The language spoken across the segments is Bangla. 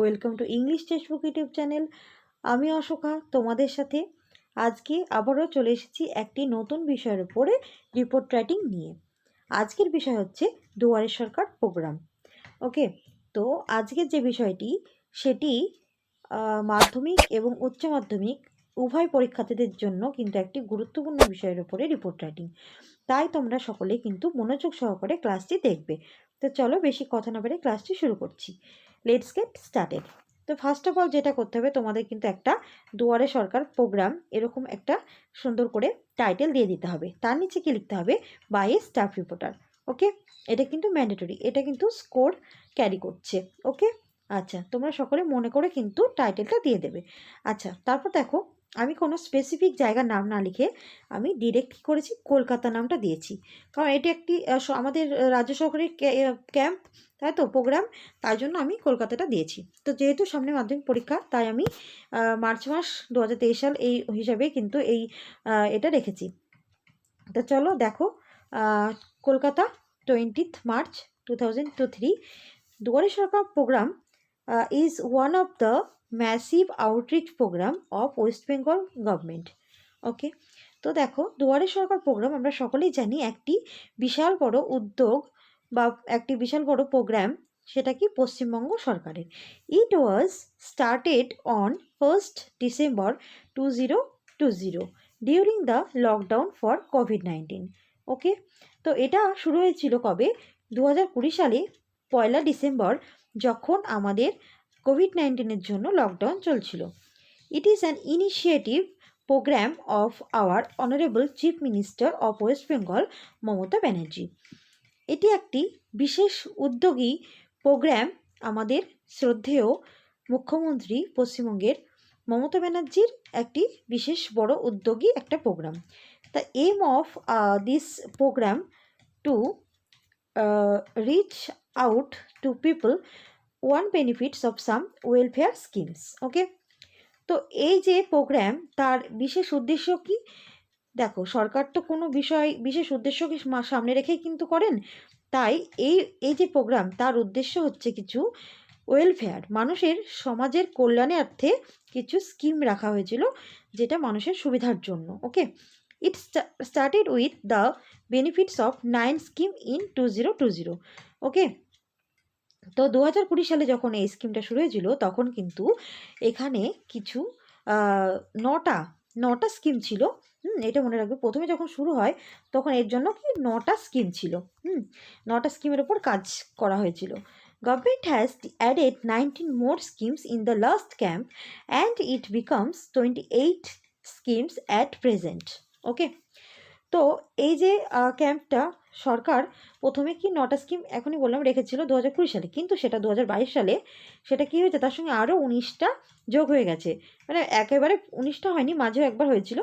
Welcome to English textbook YouTube channel. আমি অশোকা তোমাদের সাথে আজকে আবারও চলে এসেছি একটি নতুন বিষয়ের উপরে রিপোর্ট রাইটিং নিয়ে। আজকের বিষয় হচ্ছে দুয়ারে সরকার প্রোগ্রাম। ওকে, তো আজকের যে বিষয়টি সেটি মাধ্যমিক এবং উচ্চ মাধ্যমিক উভয় পরীক্ষার্থীদের জন্য কিন্তু একটি গুরুত্বপূর্ণ বিষয়ের উপরে রিপোর্ট রাইটিং। তাই তোমরা সকলে কিন্তু মনোযোগ সহকারে ক্লাসটি দেখবে। তো চলো বেশি কথা না বেরিয়ে ক্লাসটি শুরু করছি। Let's get started. তো ফার্স্ট অফ অল যেটা করতে হবে, তোমাদের কিন্তু একটা দুয়ারে সরকার প্রোগ্রাম এরকম একটা সুন্দর করে টাইটেল দিয়ে দিতে হবে। তার নিচে কি লিখতে হবে? By a staff reporter. Okay, এটা কিন্তু ম্যান্ডেটরি, এটা কিন্তু স্কোর ক্যারি করছে। ওকে, আচ্ছা, তোমরা সকলে মনে করে কিন্তু টাইটেলটা দিয়ে দেবে। আচ্ছা, তারপর দেখো, আমি কোনো স্পেসিফিক জায়গার নাম না লিখে আমি ডিরেক্ট কী করেছি, কলকাতা নামটা দিয়েছি। কারণ এটি একটি আমাদের রাজ্য সরকারের ক্যাম্প, তাই তো প্রোগ্রাম, তাই জন্য আমি কলকাতাটা দিয়েছি। তো যেহেতু সামনে মাধ্যমিক পরীক্ষা, তাই আমি মার্চ মাস 2023 সাল এই হিসাবে কিন্তু এটা রেখেছি। তো চলো দেখো, কলকাতা 20 মার্চ 2023, দুয়ারে সরকার programme is one of the massive outreach program of West Bengal government. ওকে, তো দেখো, দুয়ারে সরকার প্রোগ্রাম আমরা সকলেই জানি একটি বিশাল বড় উদ্যোগ বা একটি বিশাল বড় প্রোগ্রাম, সেটা কি পশ্চিমবঙ্গ সরকারের। It was started on 1st December 2020 during the lockdown for কোভিড-19। ওকে, তো এটা শুরু হয়েছিল কবে? 2020 সালে 1 ডিসেম্বর, যখন আমাদের কোভিড-19-এর জন্য লকডাউন চলছিল। It is an initiative program of our honourable chief minister of West Bengal, Mamata Banerjee. এটি একটি বিশেষ উদ্যোগী প্রোগ্রাম আমাদের শ্রদ্ধেয় মুখ্যমন্ত্রী পশ্চিমবঙ্গের মমতা ব্যানার্জির একটি বিশেষ বড় উদ্যোগী একটা programme. The aim of this programme to reach out to people one benefits of some welfare schemes. Okay, তো এই যে প্রোগ্রাম, তার বিশেষ উদ্দেশ্য কি? দেখো, সরকার তো কোনো বিষয় বিশেষ উদ্দেশ্যকে সামনে রেখেই কিন্তু করেন। তাই এই যে প্রোগ্রাম, তার উদ্দেশ্য হচ্ছে কিছু ওয়েলফেয়ার, মানুষের সমাজের কল্যাণার্থে কিছু স্কিম রাখা হয়েছিল, যেটা মানুষের সুবিধার জন্য। Okay, it started with the benefits of 9 scheme in 2020। Okay, তো 2020 সালে যখন এই স্কিমটা শুরু হয়েছিল, তখন কিন্তু এখানে কিছু নটা স্কিম ছিল। এটা মনে রাখবে, প্রথমে যখন শুরু হয় তখন এর জন্য কি 9টা স্কিম ছিল। 9টা স্কিমের ওপর কাজ করা হয়েছিল। Government has added 19 more schemes in the last camp and it becomes 28 schemes at present. ওকে, তো এই যে ক্যাম্পটা সরকার প্রথমে কি 9টা স্কিম এখনই বললাম রেখেছিল 2020 সালে, কিন্তু সেটা 2022 সালে সেটা কি হয়েছে, তার সঙ্গে আরও 19টা যোগ হয়ে গেছে। মানে একেবারে 19টা হয়নি, মাঝেও একবার হয়েছিল।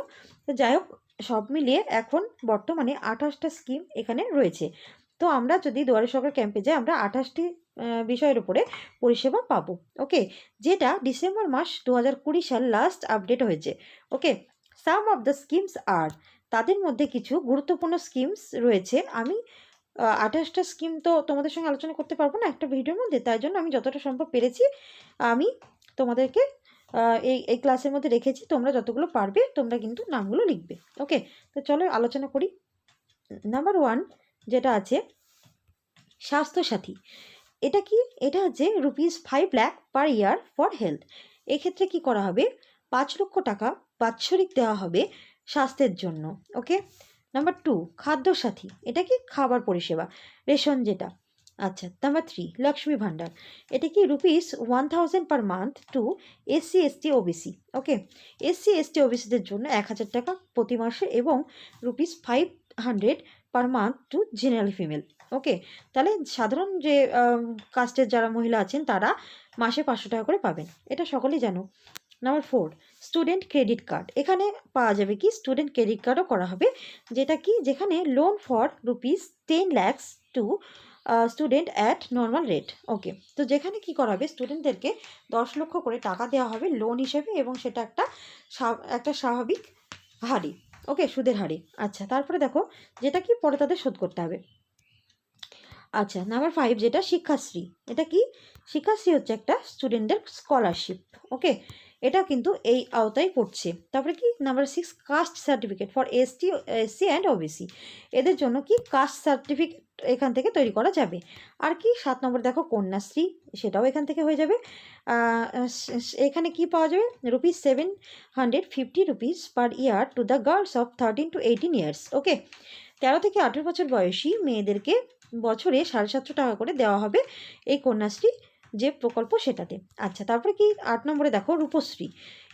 তো যাই হোক, সব মিলিয়ে এখন বর্তমানে 28টা স্কিম এখানে রয়েছে। তো আমরা যদি দুয়ারে সরকার ক্যাম্পে যাই, আমরা 28টি বিষয়ের উপরে পরিষেবা পাবো। ওকে, যেটা ডিসেম্বর মাস 2020 সাল লাস্ট আপডেট হয়েছে। ওকে, সাম অফ দ্য স্কিমস আর, তাদের মধ্যে কিছু গুরুত্বপূর্ণ স্কিমস রয়েছে। আমি 28টা স্কিম তো তোমাদের সঙ্গে আলোচনা করতে পারবো না একটা ভিডিওর মধ্যে, তাই জন্য আমি যতটা সম্ভব পেরেছি আমি তোমাদেরকে এই ক্লাসের মধ্যে রেখেছি। তোমরা যতগুলো পারবে তোমরা কিন্তু নামগুলো লিখবে। ওকে, তো চলো আলোচনা করি। নাম্বার 1 যেটা আছে, স্বাস্থ্যসাথী। এটা কি? এটা হচ্ছে ₹5 লাখ পার ইয়ার ফর হেলথ। এক্ষেত্রে কি করা হবে? 5 লক্ষ টাকা বাৎসরিক দেওয়া হবে স্বাস্থ্যের জন্য। ওকে, নাম্বার 2 খাদ্যসাথী। এটা কি? খাবার পরিষেবা, রেশন যেটা। আচ্ছা, নাম্বার 3 লক্ষ্মী ভাণ্ডার। এটা কি? ₹1000 per month to SC ST OBC। Okay, SC ST OBCদের জন্য 1000 টাকা প্রতি মাসে এবং ₹500 per month to general female. Okay, তাহলে সাধারণ যে কাস্টের যারা মহিলা আছেন তারা মাসে 500 টাকা করে পাবেন, এটা সকলেই জানো। Number 4 student credit card. এখানে পাওয়া যাবে কি? স্টুডেন্ট ক্রেডিট কার্ডও করা হবে, যেটা কি? যেখানে loan for ₹10 lakhs to student at normal rate. Okay, তো যেখানে কি করা হবে, স্টুডেন্টদেরকে 10 লক্ষ করে টাকা দেওয়া হবে লোন হিসেবে, এবং সেটা একটা স্বাভাবিক হারে। ওকে, সুদের হারে। আচ্ছা, তারপরে দেখো, যেটা কি পরে তাদের শোধ করতে হবে। আচ্ছা, নাম্বার 5 যেটা শিক্ষাশ্রী, এটা কি? শিক্ষাশ্রী হচ্ছে একটা স্টুডেন্টদের স্কলারশিপ। ওকে, এটা কিন্তু এই আওতায় পড়ছে। তারপরে কি number 6 caste certificate for SC and OBC, এদের জন্য কি কাস্ট সার্টিফিকেট এখান থেকে তৈরি করা যাবে। আর কি 7 নম্বর দেখো কন্যাশ্রী, সেটাও এখান থেকে হয়ে যাবে। এখানে কি পাওয়া যাবে? ₹750 per year to the girls of 13 to 18 years. Okay, 13 থেকে 18 বছর বয়সী মেয়েদেরকে বছরে 750 টাকা করে দেওয়া হবে এই কন্যাশ্রী যে প্রকল্প সেটাতে। আচ্ছা, তারপরে কি 8 নম্বরে দেখো রূপশ্রী,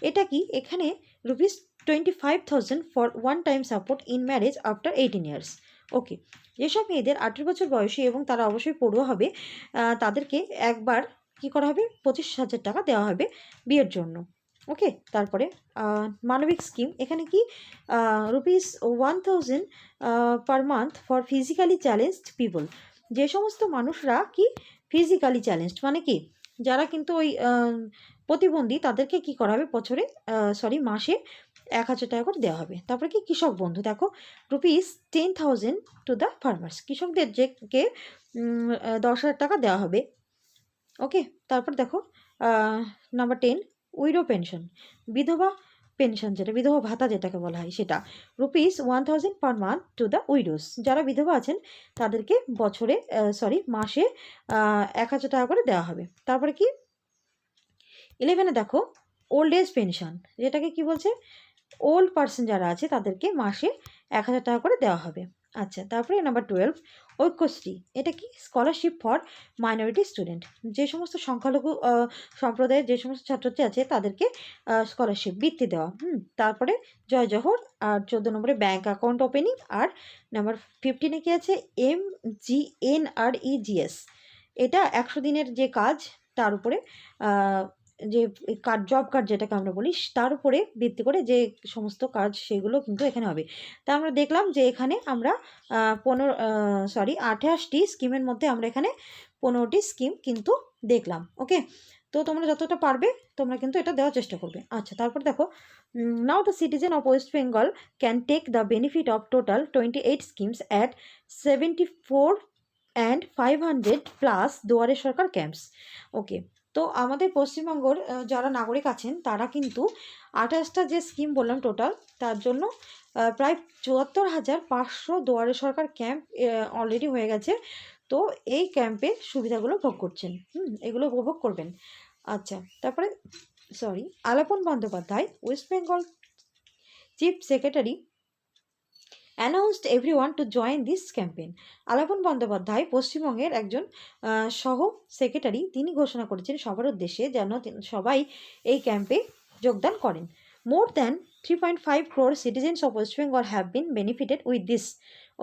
এটা কি? এখানে ₹25,000 for one time support in marriage after 18 years. Okay, যেসব মেয়েদের 18 বছর বয়সী এবং তারা অবশ্যই পড়ুয়া হবে, তাদেরকে একবার কি করা হবে? 25,000 টাকা দেওয়া হবে বিয়ের জন্য। ওকে, তারপরে মানবিক স্কিম, এখানে কি ₹1000 per month for physically challenged people, যে সমস্ত মানুষরা কি ফিজিক্যালি চ্যালেঞ্জড মানে কি যারা কিন্তু ওই প্রতিবন্ধী, তাদেরকে কি করা হবে মাসে 1,000 টাকা করে দেওয়া হবে। তারপরে কি কৃষক বন্ধু, দেখো ₹10,000 টু দ্য ফার্মার্স, কৃষকদের যে 10,000 টাকা দেওয়া হবে। ওকে, তারপর দেখো নাম্বার 10 উইডো পেনশন, বিধবা পেনশন যেটা বিধবা ভাতা যেটাকে বলা হয় সেটা ₹1000 পার মান্থ টু দ্য উইডোস, যারা বিধবা আছেন তাদেরকে মাসে 1,000 টাকা করে দেওয়া হবে। তারপরে কি 11-এ দেখো ওল্ড এজ পেনশন, যেটাকে কি বলছে? ওল্ড পার্সন যারা আছে তাদেরকে মাসে 1,000 টাকা করে দেওয়া হবে। আচ্ছা, তারপরে নাম্বার 12 ঐক্যশ্রী, এটা কি? স্কলারশিপ ফর মাইনরিটি স্টুডেন্ট, যে সমস্ত সংখ্যালঘু সম্প্রদায়ের যে সমস্ত ছাত্রছাত্রী আছে তাদেরকে স্কলারশিপ বৃত্তি দেওয়া। তারপরে জয় জহর, আর 14 নম্বরে ব্যাঙ্ক অ্যাকাউন্ট ওপেনিং, আর নাম্বার 15-এ কি আছে? MGNREGS, এটা 100 দিনের যে কাজ তার উপরে যে জব কার্ড যেটাকে আমরা বলি তার উপরে ভিত্তি করে যে সমস্ত কাজ সেগুলো কিন্তু এখানে হবে। তা আমরা দেখলাম যে এখানে আমরা 28টি স্কিমের মধ্যে আমরা এখানে 15টি স্কিম কিন্তু দেখলাম। ওকে, তো তোমরা যতটা পারবে তোমরা কিন্তু এটা দেওয়ার চেষ্টা করবে। আচ্ছা, তারপর দেখো now the citizen of West Bengal can take the benefit of total 28 schemes at 74 and 500 plus Duare Sarkar camps. ওকে, তো আমাদের পশ্চিমবঙ্গের যারা নাগরিক আছেন তারা কিন্তু 28টা যে স্কিম বললাম টোটাল, তার জন্য প্রায় 74,500 দুয়ারে সরকার ক্যাম্প অলরেডি হয়ে গেছে। তো এই ক্যাম্পে সুবিধাগুলো ভোগ করছেন, এগুলো উপভোগ করবেন। আচ্ছা, তারপরে Alapan Bandyopadhyay, West Bengal chief secretary announced everyone to join this campaign. Alapan Bandyopadhyay পশ্চিমবঙ্গের একজন সহ সেক্রেটারি, তিনি ঘোষণা করেছেন সবার উদ্দেশ্যে যেন সবাই এই ক্যাম্পে যোগদান করেন। More than 3.5 crore citizens of West Bengal have been benefited with this.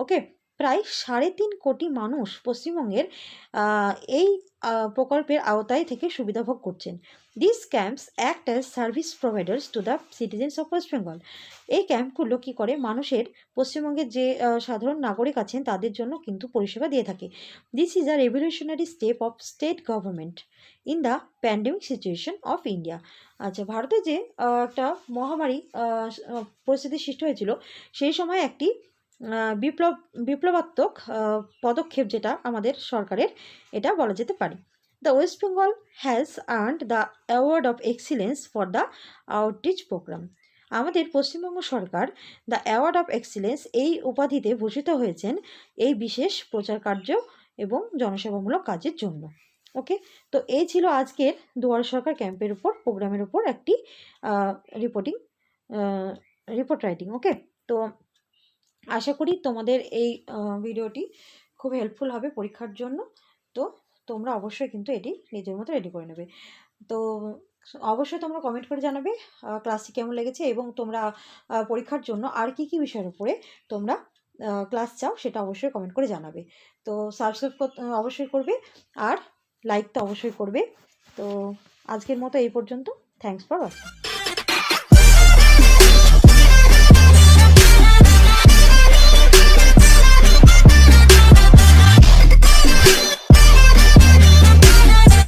Okay, প্রায় 3.5 কোটি মানুষ পশ্চিমবঙ্গের এই প্রকল্পের আওতায় থেকে সুবিধা ভোগ করছেন। This camps act as service providers to the citizens of West Bengal. এই ক্যাম্পগুলো কী করে? মানুষের পশ্চিমবঙ্গের যে সাধারণ নাগরিক আছেন তাদের জন্য কিন্তু পরিষেবা দিয়ে থাকে। This is a revolutionary step of state government in the pandemic situation of India. আচ্ছা, ভারতে যে একটা মহামারী পরিস্থিতি সৃষ্টি হয়েছিল সেই সময় একটি বিপ্লবাত্মক পদক্ষেপ যেটা আমাদের সরকারের, এটা বলা যেতে পারে। The West Bengal has earned the award of excellence for the outreach program. আমাদের পশ্চিমবঙ্গ সরকার দ্য অ্যাওয়ার্ড অফ এক্সিলেন্স এই উপাধিতে ভূষিত হয়েছেন এই বিশেষ প্রচার কার্য এবং জনসেবামূলক কাজের জন্য। ওকে, তো এই ছিল আজকের দুয়ারে সরকার ক্যাম্পের উপর প্রোগ্রামের উপর একটি রিপোর্ট রাইটিং। ওকে, তো আশা করি তোমাদের এই ভিডিওটি খুব হেল্পফুল হবে পরীক্ষার জন্য। তো তোমরা অবশ্যই কিন্তু এটি নিজের মতো রেডি করে নেবে। তো অবশ্যই তোমরা কমেন্ট করে জানাবে ক্লাসটি কেমন লেগেছে এবং তোমরা পরীক্ষার জন্য আর কি বিষয়ের উপরে তোমরা ক্লাস চাও সেটা অবশ্যই কমেন্ট করে জানাবে। তো সাবস্ক্রাইব অবশ্যই করবে আর লাইক তো অবশ্যই করবে। তো আজকের মতো এই পর্যন্ত। Thanks for watching.